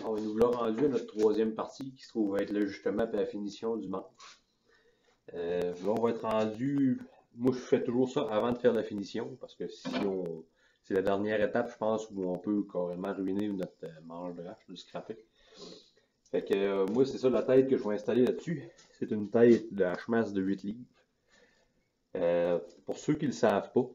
On nous l'a rendu à notre troisième partie qui se trouve être l'ajustement et la finition du manche. Là, on va être rendu. Moi, je fais toujours ça avant de faire la finition parce que si on. C'est la dernière étape, je pense, où on peut carrément ruiner notre manche de hache, le scraper. Fait que moi, c'est ça la tête que je vais installer là-dessus. C'est une tête de hache-masse de 8 livres. Pour ceux qui ne le savent pas,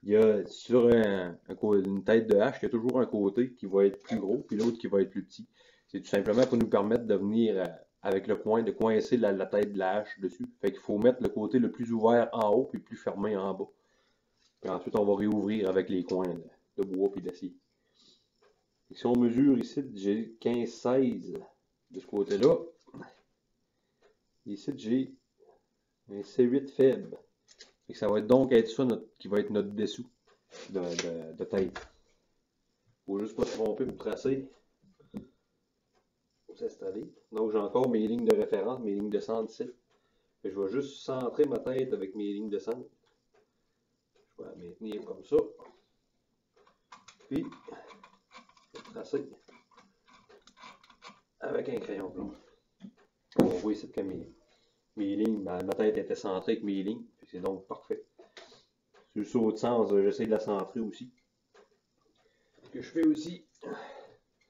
il y a sur une tête de hache, il y a toujours un côté qui va être plus gros, puis l'autre qui va être plus petit. C'est tout simplement pour nous permettre de venir avec le coin, de coincer la tête de la hache dessus. Fait qu'il faut mettre le côté le plus ouvert en haut, puis le plus fermé en bas. Puis ensuite, on va réouvrir avec les coins de bois puis d'acier. Si on mesure ici, j'ai 15-16 de ce côté-là. Ici, j'ai un C8 faible. Et ça va donc être ça qui va être notre dessous de tête. Faut juste pas se tromper pour tracer. Faut s'installer. Donc j'ai encore mes lignes de référence, mes lignes de centre ici. Et je vais juste centrer ma tête avec mes lignes de centre. Je vais la maintenir comme ça. Puis, je vais tracer avec un crayon blanc. On voit ici que mes lignes, ma tête était centrée avec mes lignes. C'est donc parfait. Sur le saut de sens, j'essaie de la centrer aussi. Ce que je fais aussi,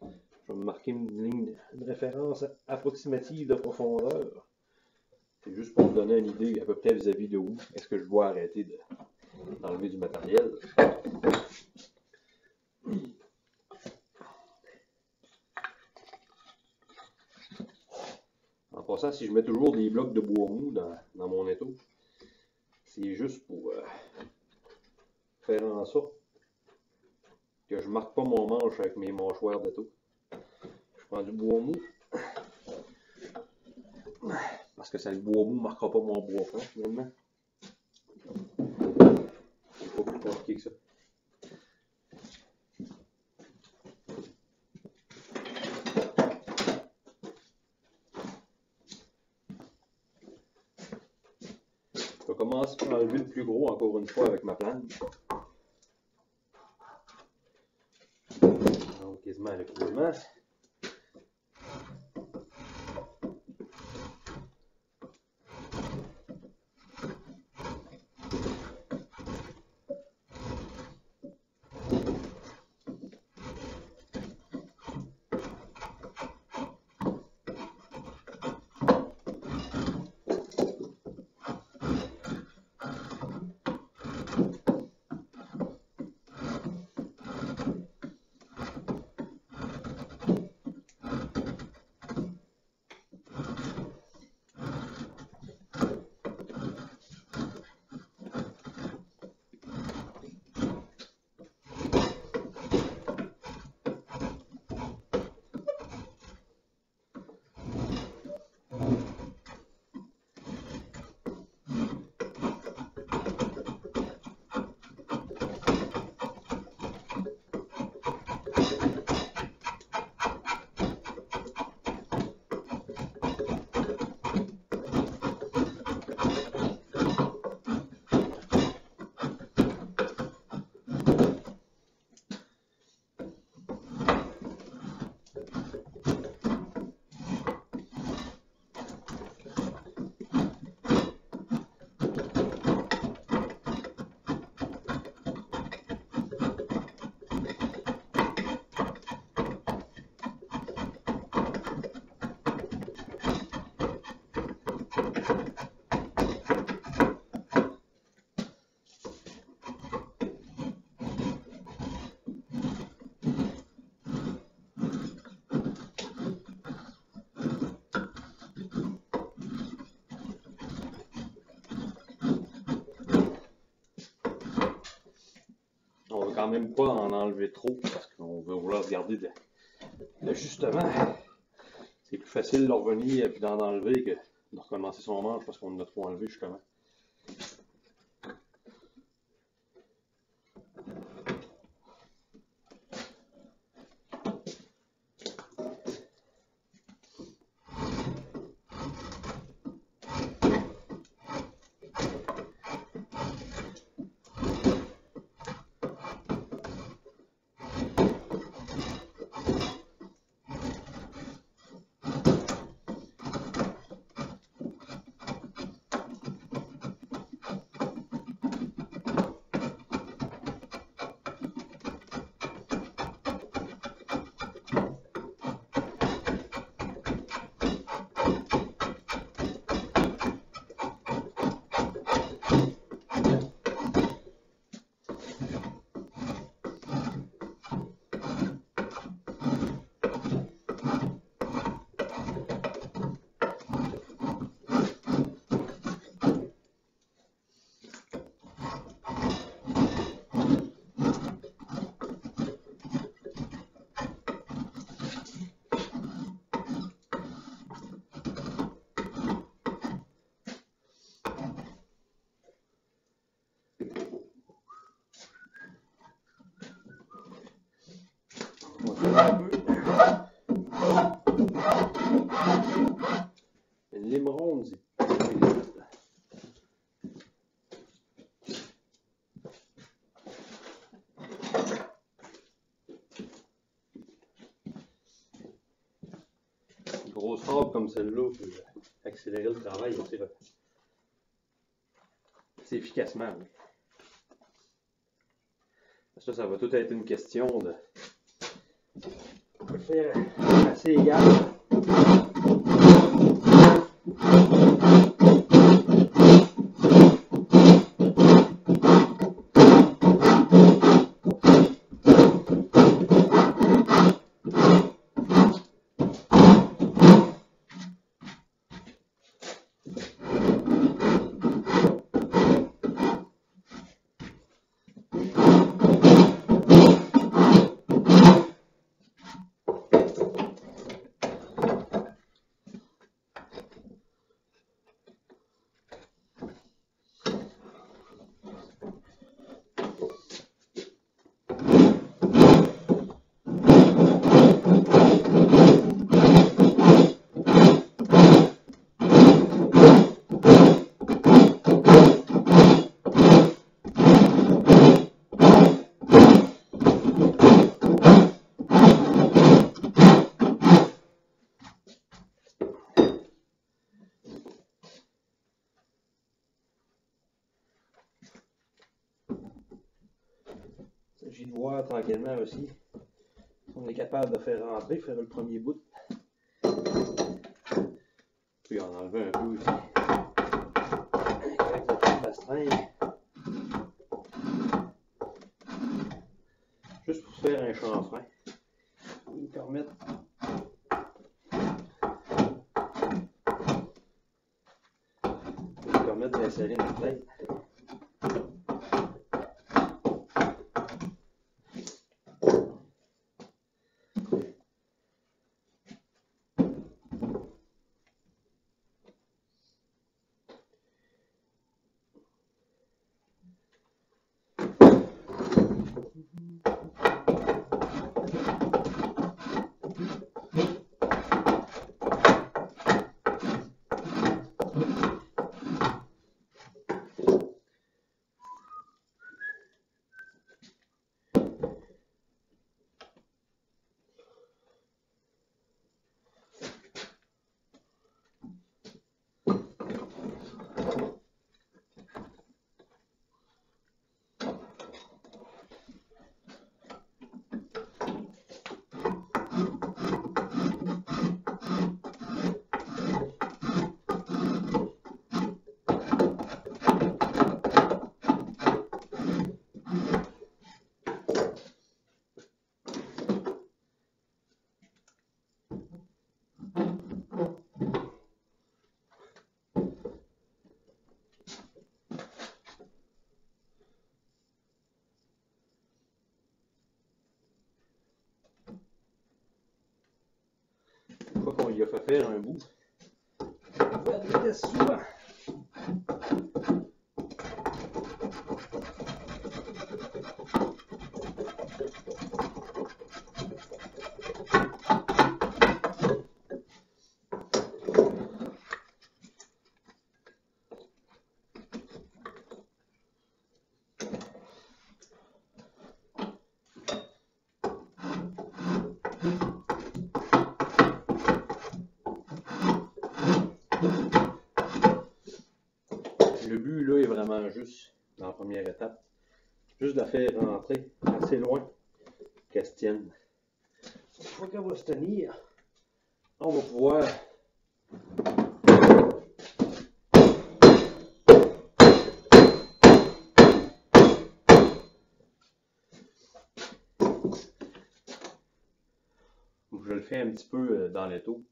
je vais me marquer une ligne de référence approximative de profondeur. C'est juste pour me donner une idée à peu près vis-à-vis de où est-ce que je dois arrêter d'enlever du matériel. En passant, si je mets toujours des blocs de bois mou dans mon étau, c'est juste pour faire en sorte que je ne marque pas mon manche avec mes mâchoires d'étau. Je prends du bois mou parce que le bois mou ne marquera pas mon bois franc finalement. C'est pas plus compliqué que ça. Je vais commencer par enlever le plus gros encore une fois avec ma planche. Donc quasiment avec le roulement. On ne veut quand même pas en enlever trop parce qu'on veut vouloir garder l'ajustement. C'est plus facile de revenir et d'en enlever que de recommencer son manche parce qu'on en a trop enlevé justement. Une lime ronde, une grosse robe comme celle-là peut accélérer le travail assez efficacement. Oui. Ça va tout être une question de faire assez égal. J'ai de voir tranquillement aussi. On est capable de faire rentrer, faire le premier bout. Puis en enlever un peu aussi. Avec la pastringue. Juste pour faire un chanfrein. Nous permettre d'insérer notre tête. Une fois qu'on y a fait faire un bout, on va adresser souvent. Le but là est vraiment juste, dans la première étape, juste de la faire rentrer assez loin qu'elle se tienne. Une fois qu'elle va se tenir, on va pouvoir je le fais un petit peu dans l'étau.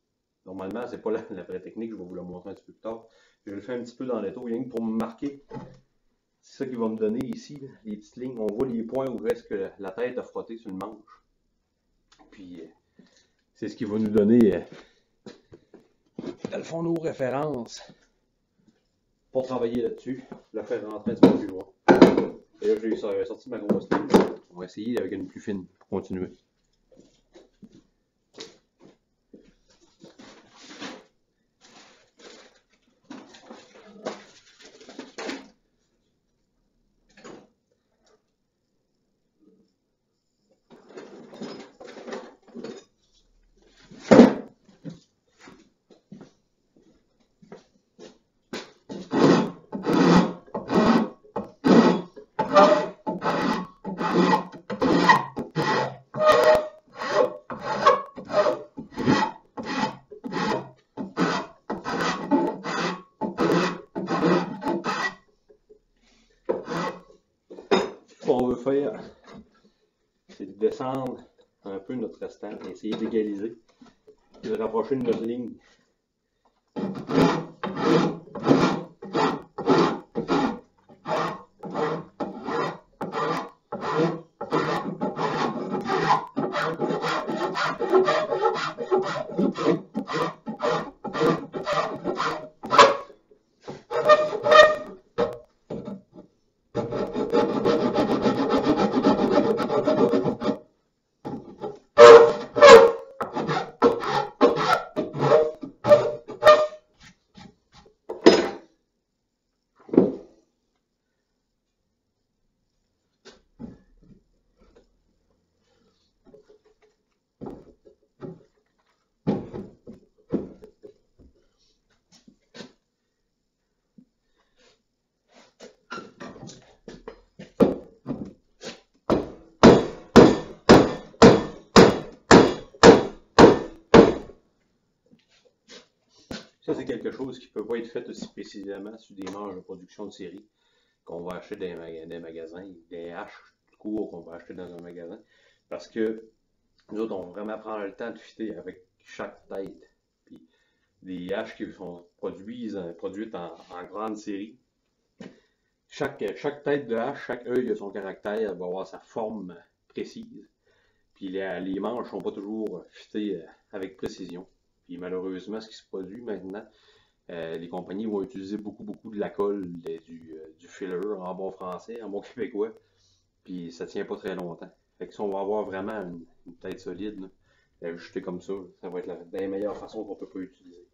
Normalement, c'est pas la vraie technique, je vais vous la montrer un petit peu plus tard. Je le fais un petit peu dans l'étau, rien que pour me marquer. C'est ça qui va me donner ici, là, les petites lignes. On voit les points où est-ce que la tête a frotté sur le manche. Puis, c'est ce qui va nous donner, dans le fond, nos références pour travailler là-dessus, la faire rentrer un petit peu plus loin. Et là, j'ai sorti ma grosse ligne. On va essayer avec une plus fine pour continuer. descendre un peu notre restant, essayer d'égaliser et de rapprocher de notre ligne. Ça, c'est quelque chose qui ne peut pas être fait aussi précisément sur des manches de production de série qu'on va acheter dans des magasins, des haches tout court qu'on va acheter dans un magasin. Parce que nous autres, on va vraiment prendre le temps de fitter avec chaque tête. Puis des haches qui sont produites en grande série. Chaque tête de hache, chaque œil a son caractère, va avoir sa forme précise. Puis les manches ne sont pas toujours fitées avec précision. Puis malheureusement, ce qui se produit maintenant, les compagnies vont utiliser beaucoup de la colle, du filler en bon français, en bon québécois. Puis ça tient pas très longtemps. Fait que si on va avoir vraiment une tête solide, là, l'ajuster comme ça va être la meilleure façon qu'on peut pas utiliser.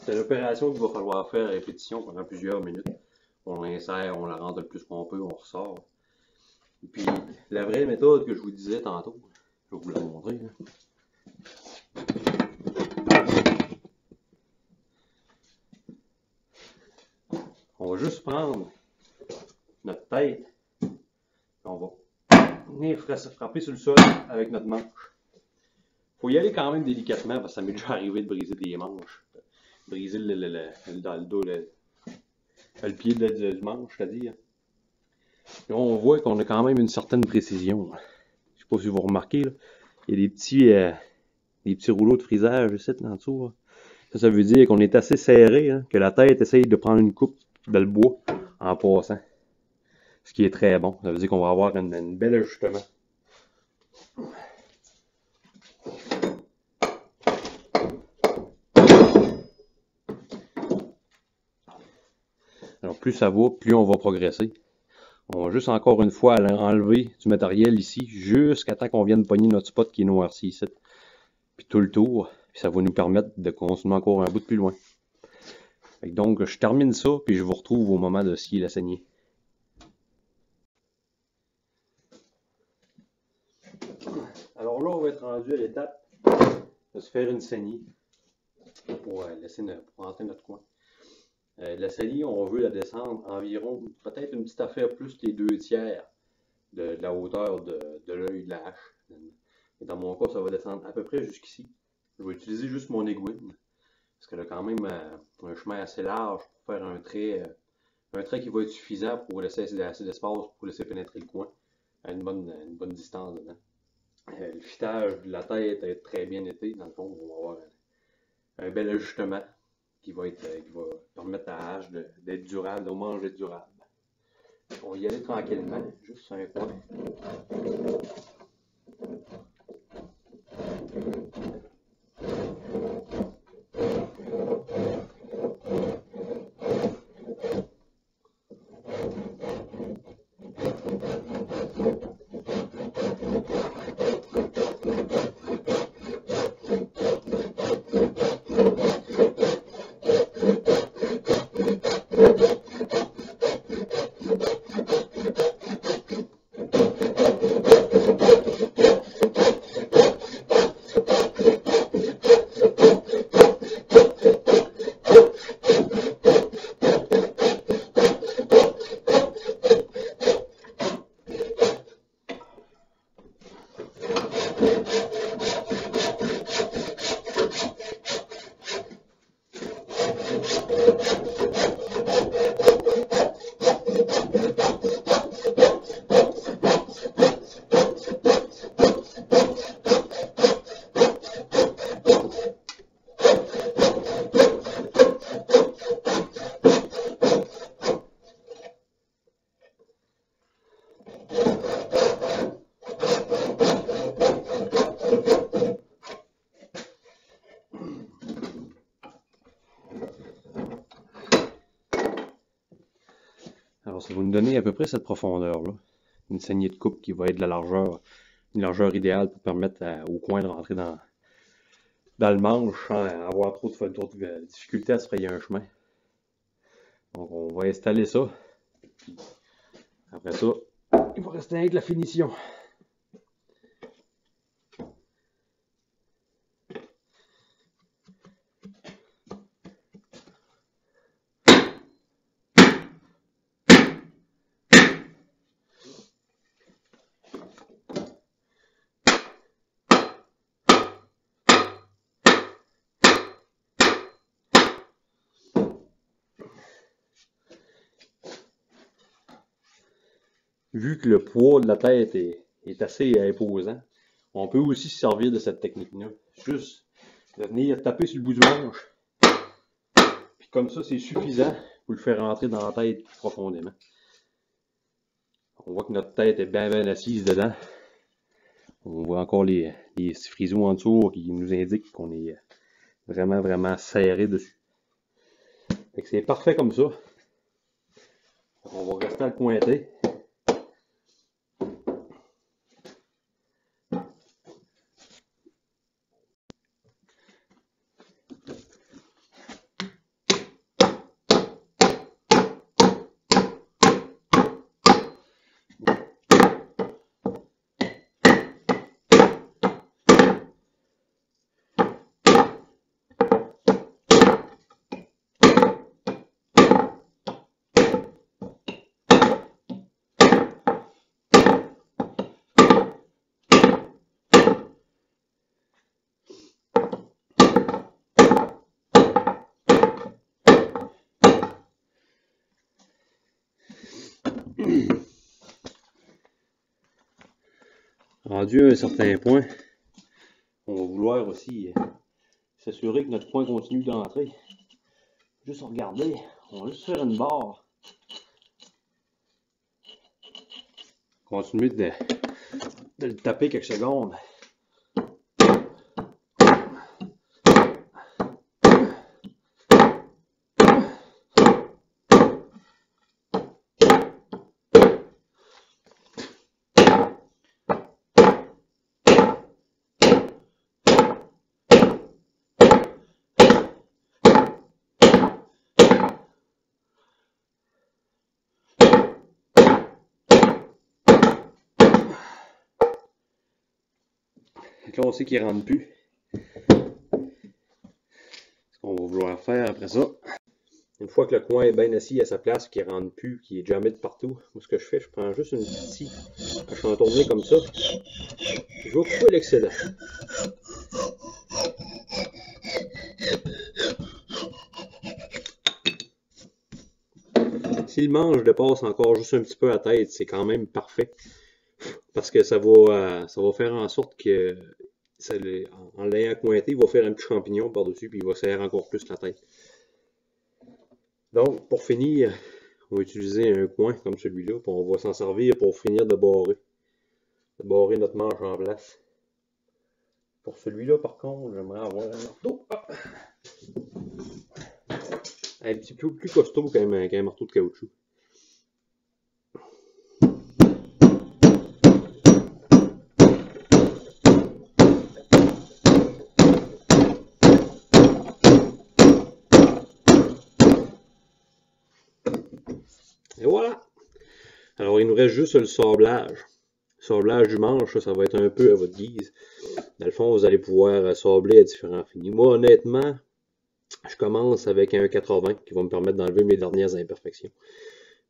C'est l'opération qu'il va falloir faire à répétition pendant plusieurs minutes. On l'insère, on la rentre le plus qu'on peut, on ressort. Et puis, la vraie méthode que je vous disais tantôt, je vais vous la montrer. On va juste prendre notre tête, et on va venir frapper sur le sol avec notre manche. Faut y aller quand même délicatement parce que ça m'est déjà arrivé de briser des manches. Briser dans le dos, le pied du manche, c'est-à-dire. Là, on voit qu'on a quand même une certaine précision. Je sais pas si vous remarquez, là. Il y a des petits rouleaux de frisage ici, en dessous. Ça veut dire qu'on est assez serré, hein, que la tête essaye de prendre une coupe de le bois en passant. Ce qui est très bon. Ça veut dire qu'on va avoir un bel ajustement. Alors plus ça va, plus on va progresser. On va juste encore une fois enlever du matériel ici, jusqu'à temps qu'on vienne pogner notre spot qui est noirci ici. Puis tout le tour, puis ça va nous permettre de continuer encore un bout de plus loin. Donc je termine ça, puis je vous retrouve au moment de scier la saignée. Alors là, on va être rendu à l'étape de se faire une saignée pour rentrer notre coin. La saignée, on veut la descendre environ, peut-être une petite affaire plus que les 2/3 de la hauteur de l'œil de la hache. Et dans mon cas, ça va descendre à peu près jusqu'ici. Je vais utiliser juste mon aiguille. parce qu'elle a quand même un chemin assez large pour faire un trait qui va être suffisant pour laisser assez d'espace pour laisser pénétrer le coin à une bonne distance dedans. Le fitage de la tête est très bien été. Dans le fond, on va avoir un bel ajustement qui va permettre à la hache d'être durable, au manche d'être durable. On va y aller tranquillement, juste sur un coin. Alors, ça va nous donner à peu près cette profondeur-là. Une saignée de coupe qui va être de la largeur, une largeur idéale pour permettre au coin de rentrer dans le manche sans avoir trop de difficulté à se frayer un chemin. Donc, on va installer ça. Puis, après ça, il va rester avec la finition. Vu que le poids de la tête est assez imposant, on peut aussi se servir de cette technique-là. Juste de venir taper sur le bout du manche. Puis comme ça, c'est suffisant pour le faire rentrer dans la tête profondément. On voit que notre tête est bien assise dedans. On voit encore les frisous en dessous qui nous indiquent qu'on est vraiment serré dessus. Fait que c'est parfait comme ça. On va rester à le pointer. Rendu à un certain point, on va vouloir aussi s'assurer que notre point continue d'entrer. Juste regarder, on va juste faire une barre. Continuer de le taper quelques secondes. Là, on sait qu'il ne rentre plus. Ce qu'on va vouloir faire après ça, une fois que le coin est bien assis à sa place, qu'il ne rentre plus, qu'il est jamais de partout, moi, ce que je fais, je prends juste une petite scie, je fais un tourner comme ça, je vais couper l'excédent. Si le manche dépasse encore juste un petit peu la tête, c'est quand même parfait. Parce que ça va faire en sorte que, en l'ayant cointé, il va faire un petit champignon par-dessus, puis il va serrer encore plus la tête. Donc, pour finir, on va utiliser un coin comme celui-là, puis on va s'en servir pour finir de barrer notre manche en place. Pour celui-là, par contre, j'aimerais avoir un marteau. Un petit peu plus costaud qu'un marteau de caoutchouc. Et voilà! Alors, il nous reste juste le sablage. Le sablage du manche, ça va être un peu à votre guise. Dans le fond, vous allez pouvoir sabler à différents finis. Moi, honnêtement, je commence avec un 80 qui va me permettre d'enlever mes dernières imperfections.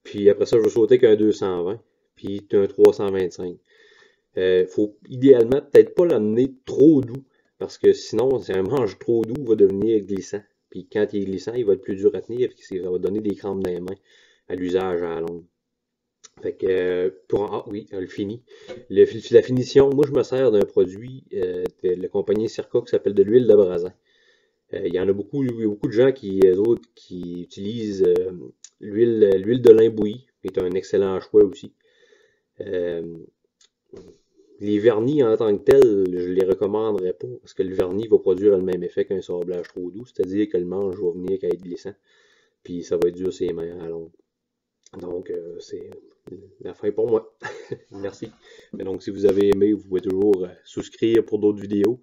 Puis après ça, je vais sauter qu'un 220, puis un 325. Faut idéalement peut-être pas l'amener trop doux, parce que sinon, si un manche trop doux, il va devenir glissant. Puis quand il est glissant, il va être plus dur à tenir, puis ça va donner des crampes dans les mains à l'usage à la longue. Fait que, oui, le fini. La finition, moi je me sers d'un produit de la compagnie Circa qui s'appelle de l'huile de brasin. Il y en a beaucoup de gens qui utilisent l'huile de lin bouilli, qui est un excellent choix aussi. Les vernis en tant que tels, je les recommanderais pas, parce que le vernis va produire le même effet qu'un sablage trop doux, c'est-à-dire que le manche va venir qu'à être glissant, puis ça va être dur sur les mains à long. Donc, c'est la fin pour moi. Merci. Mais donc, si vous avez aimé, vous pouvez toujours souscrire pour d'autres vidéos.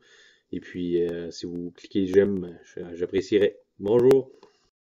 Et puis, si vous cliquez j'aime, j'apprécierais. Bonjour.